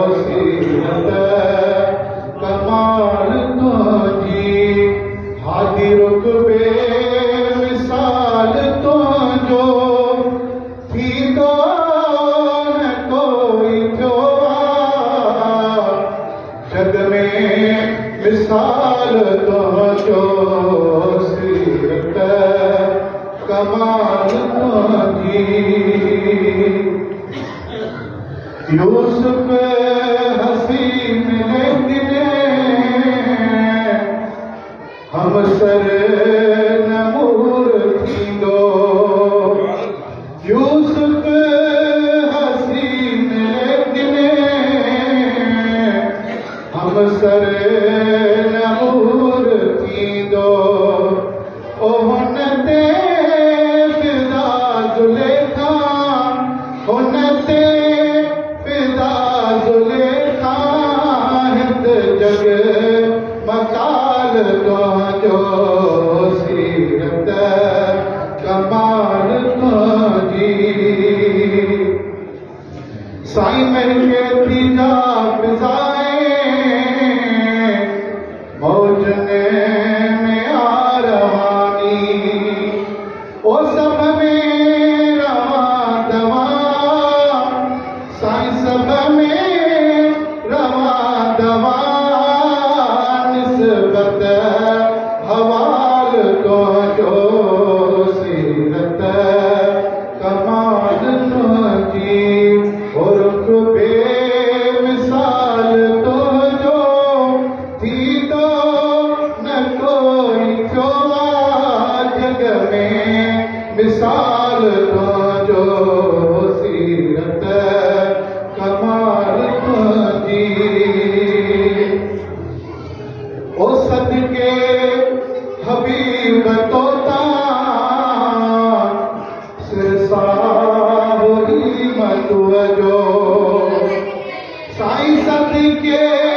सीरत कमाल तुझी हादी रुकबे मिसाल तुझो थी तो न कोई जोआ जग में मिसाल तुझो सीरत कमाल तुझी यूसुफ हसीन लेकिन हम सर नमूर थींदो यूसुफ हसीन लेकिन हम सर नमूर थींदो ओ हुन ते फिदा जुलेखा हुन ते जग मकाल तुझो सीरत कमाल तुझी साईं महके थी जा फिजाए मौजने में आ रवानी ओ सब में रवा दवा साईं सब में रवा दवा निस्बत हवाल तुझो सीरत कमाल तुझी और बेमिसाल तुझो थी तो न कोई जोआ जग में मिसाल तुझो सीरत कमाल तुझी ओ सदके हबीब तोता सिरसा हुई मधुअ जो साईं सदके